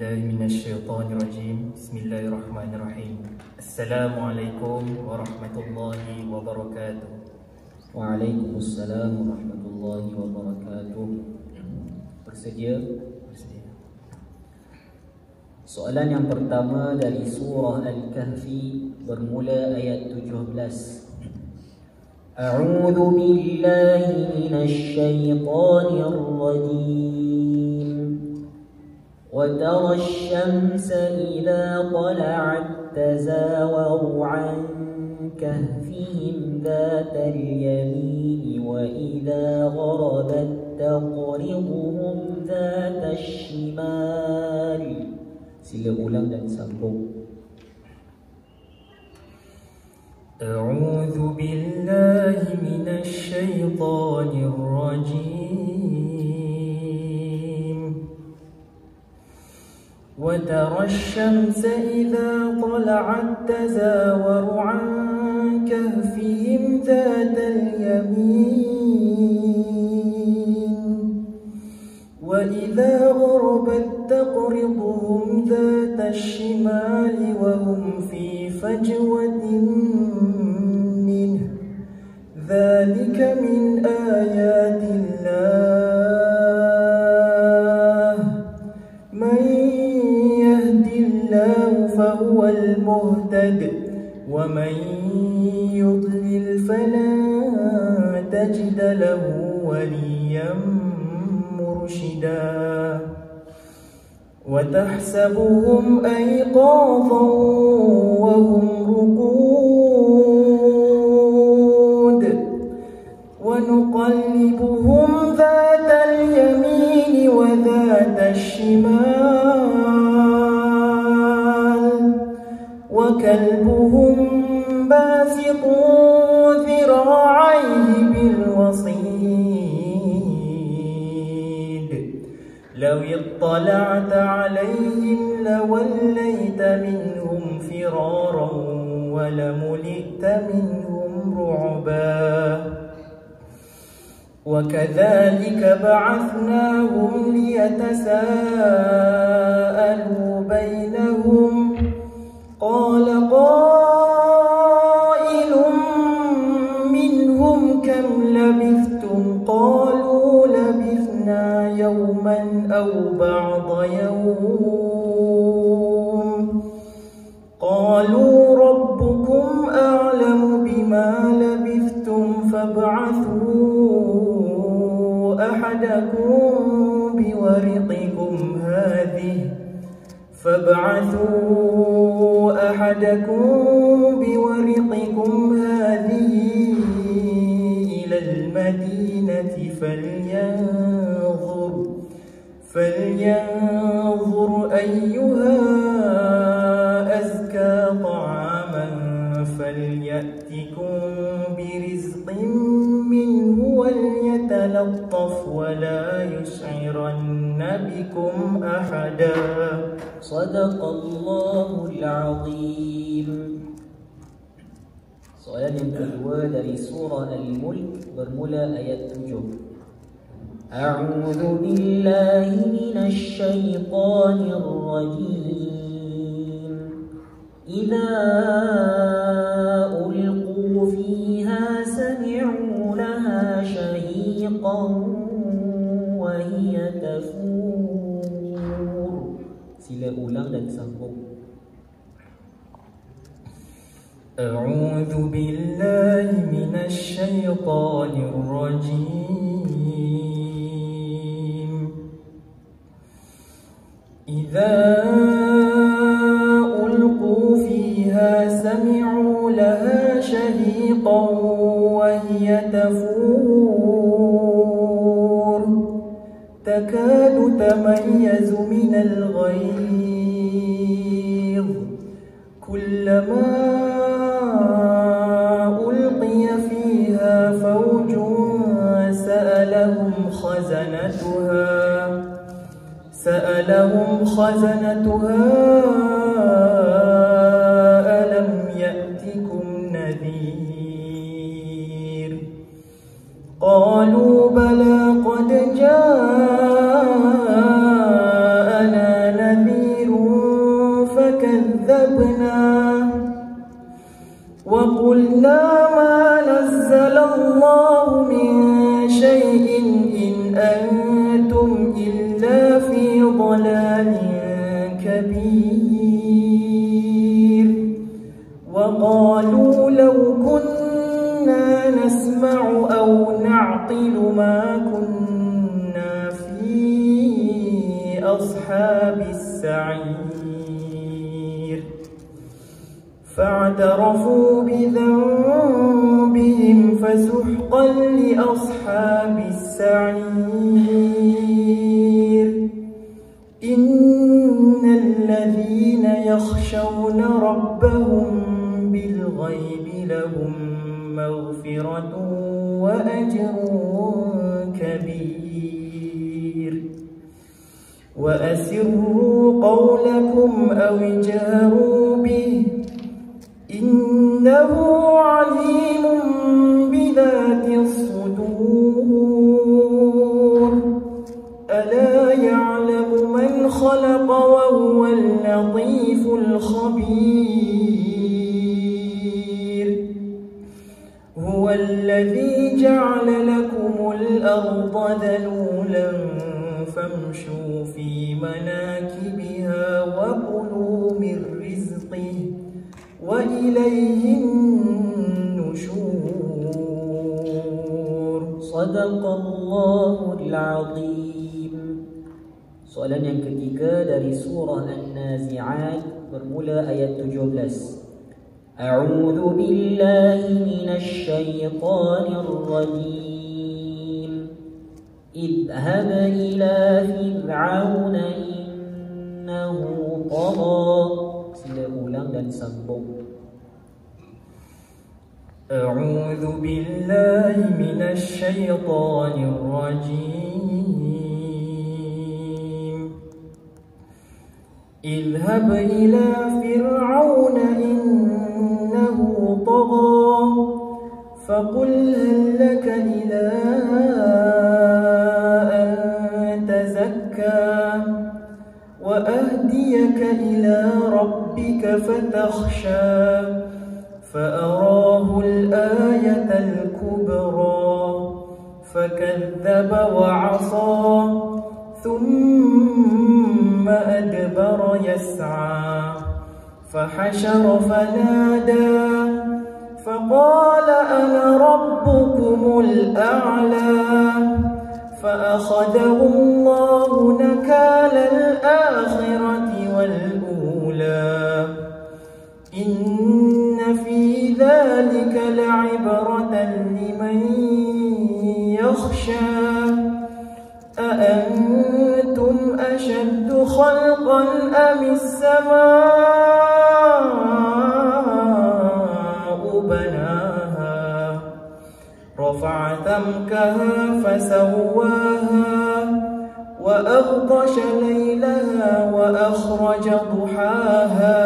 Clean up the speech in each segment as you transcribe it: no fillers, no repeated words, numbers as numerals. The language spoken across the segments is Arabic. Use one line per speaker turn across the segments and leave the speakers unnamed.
بالله من الشيطان الرجيم. بسم الله الرحمن الرحيم. السلام عليكم ورحمة الله وبركاته.
Waalaikumsalam warahmatullahi wabarakatuh. Bersedia?
Bersedia.
Soalan yang pertama dari surah Al-Kahfi bermula ayat 17. A'udzu billahi minasy syaithanir rajim. Wa tara asy-syamsa idza tala'at tazawaru 'an كهفهم ذات اليمين وإذا غربت تقرضهم ذات الشمال. Sila ulang dan sambung.
أعوذ بالله من الشيطان الرجيم. وترى الشمس إذا طلعت تزاور عن كهفهم ذات اليمين وإذا غربت تقرضهم ذات الشمال وهم في فجوة منه ذلك من آيات الله من يهد الله فهو المهتد ومن يضلل فلا تجد له وليا مرشدا وتحسبهم أيقاظا وهم رقود ونقلبهم ذات اليمين وذات الشمال وكلبهم باسط ذراعيه بالوصيد لو اطلعت عليهم لوليت منهم فرارا ولملئت منهم رعبا وكذلك بعثناهم ليتساءلوا بينهم قال قائل منهم كم لبثتم قالوا لبثنا يوما أو بعض يوم قالوا ربكم أعلم بما لبثتم فابعثوا أحدكم بورقكم هذه إلى المدينة فلينظر أيها أزكى طعاما فليأتكم برزق منه وليتلطف ولا يشعرن بكم أحدا.
صدق Allahul Azim. Soalan yang kedua dari surah Al-Mulk bermula ayat 7. A'udzu billahi minasy syaithanir rajim. Idza ulqu fiha sami'u laha shahiqan wa hiya tafur. Sila ulang dan sambung.
أعوذ بالله من الشيطان الرجيم. إذا ألقوا فيها سمعوا لها شهيقا وهي تفور تكاد تميز من الغيظ كلما ألقي فيها فوج سألهم خزنتها ألم يأتكم نذير قالوا بلى قد جاءنا نذير
فكذبنا وقلنا ما نزل الله من شيء إن أنتم إلا في ضلال كبير وقالوا لو كنا نسمع أو نعقل ما كنا في أصحاب السعير فاعترفوا بذنبهم فسحقا لأصحاب السعير إن الذين يخشون ربهم بالغيب لهم مغفرة وأجر كبير وأسروا قولكم أو اجهروا به إنه عليم بذات الصدور ألا يعلم من خلق وهو اللطيف الخبير هو الذي جعل لكم الأرض ذلولا فامشوا في مناكبها وكلوا من رزقه وإليه النشور.
صدق الله العظيم. Soalan yang ketiga dari surah An-Nazi'at bermula ayat 17. A'udzu billahi minasy syaithanir rajim. Idhhab ila fir'auna innahu tagha. Sila ulang dan sambung.
A'udzu billahi minasy syaithanir rajim. اذهب إلى فرعون إنه طغى فقل هل لك إلى أن تزكى وأهديك إلى ربك فتخشى فأراه الآية الكبرى فكذب وعصى ثم أدبر يسعى فحشر فنادى فقال أنا ربكم الأعلى فأخذه الله نكال الآخرة والأولى إن في ذلك لعبرة لمن يخشى أأنتم أشد خلقا أم السماء بناها رفع سمكها فسواها وأغطش ليلها وأخرج ضحاها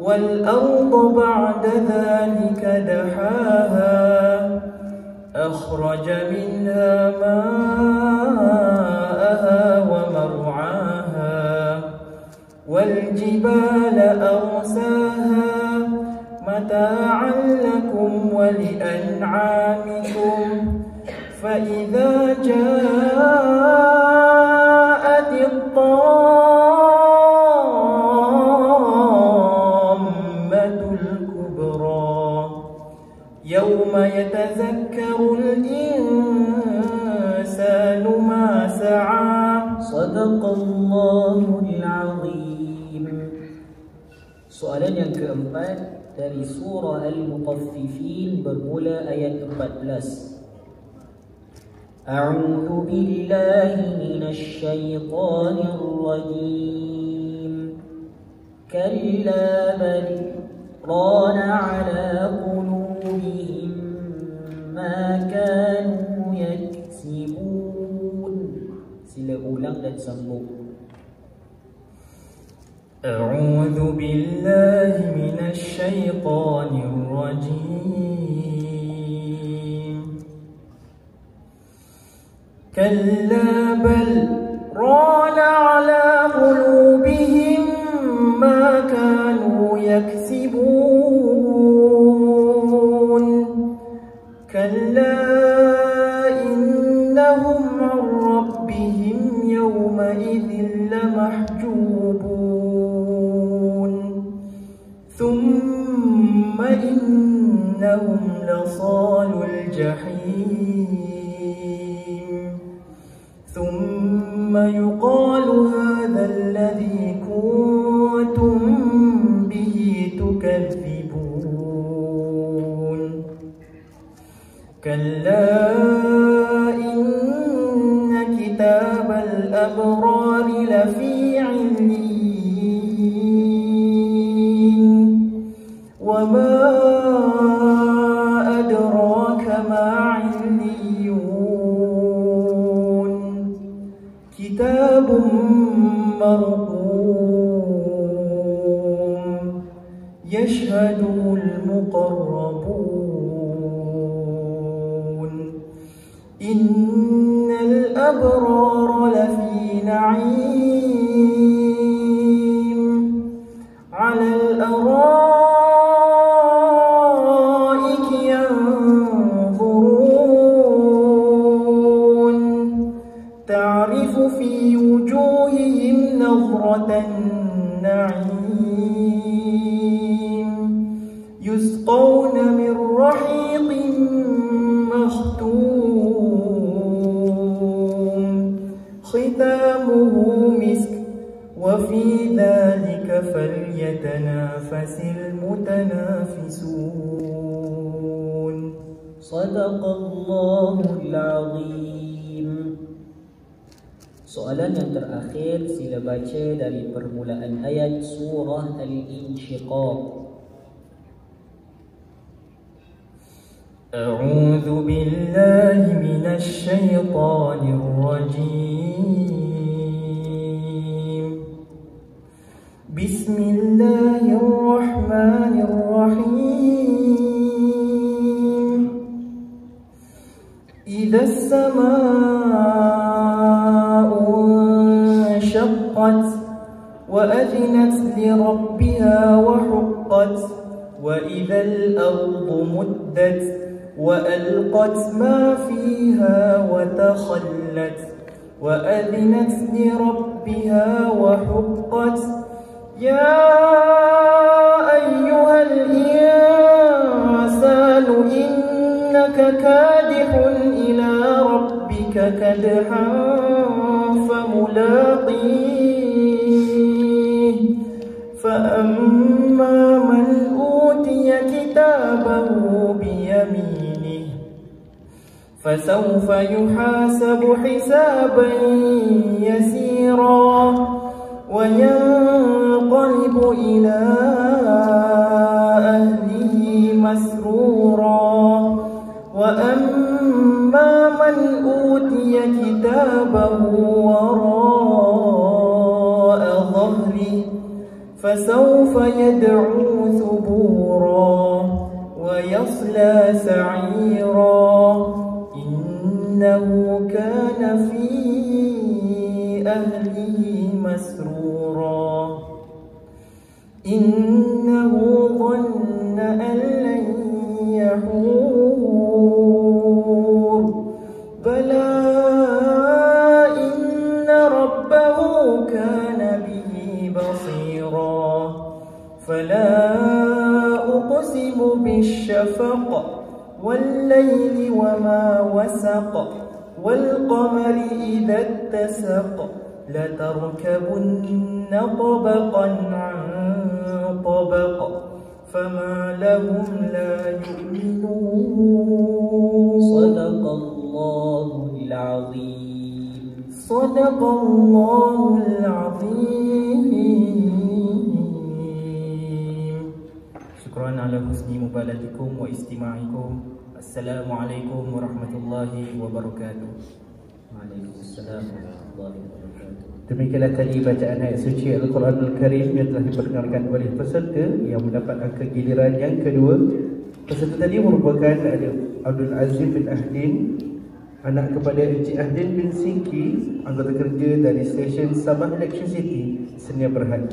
والأرض بعد ذلك دحاها أخرج منها ماءها ومرعاها والجبال أرساها متاعا لكم ولأنعامكم فإذا جاءت الطامة الكبرى يوم يتذكر الإنسان ما سعى.
صدق الله العظيم. Soalan yang keempat dari surah Al-Mutaffifin bermula ayat 14. A'udzu billahi minasy syaithanir rajim. Kalla bal rana 'ala qulubihim ma kanu yaksibun. Sila ulang dan sambung.
أعوذ بالله من الشيطان الرجيم كلا بل ران على قلوبهم ما إنهم لصالوا الجحيم ثم يقال هذا الذي كنتم به تكذبون كلا إن كتاب الأبرار لفي عليين وما أدراك ما عليون كتاب مرقوم يشهده المقربون إن الأبرار لفي نعيم على الأرائك ينظرون تعرف في وجوههم نظرة النعيم يسقون من رحيق مختوم ختامه مسك وفي ذلك فليتنافس المتنافسون.
صدق الله العظيم. Soalan yang terakhir sila baca dari permulaan ayat surah Al-Insyiqaq.
A'udzu billahi minasy syaithanir rajim. Bismillahirrahmanirrahim. Idza as-samaa'u انشقت وأذنت لربها وحقت وإذا الأرض مدت وألقت ما فيها وتخلت وأذنت لربها وحقت يا أيها الإنسان إنك كادح إلى ربك كدحا فملاقيه فأما من أوتي كتابه بيمينه فسوف يحاسب حسابا يسيرا وينقلب إلى أهله مسرورا وأما من أوتي كتابه وراء ظهره فسوف يدعو ثبورا ويصلى سعيرا إنه كان في أهله مسرورا إنه ظن أن لن يحور بلى إن ربه كان به بصيرا فلا أقسم بالشفق والليل وما وسق والقمر إذا اتسق لتركبن طبقا عن طبق فما لهم لا يؤمنون.
صدق الله العظيم.
صدق الله العظيم. شكرا على حسن مبالغتكم واستماعكم. السلام عليكم ورحمة الله وبركاته.
Waalaikumsalam warahmatullahi wabarakatuh.
Demikianlah tadi bacaan ayat suci Al-Quranul Karim yang telah diperkenalkan oleh peserta yang mendapat angka giliran yang kedua. Peserta tadi merupakan Abdul Azim bin Ahdin, anak kepada Encik Ahdin bin Singki, anggota kerja dari stesen Sabah Electricity, Senia Berhad.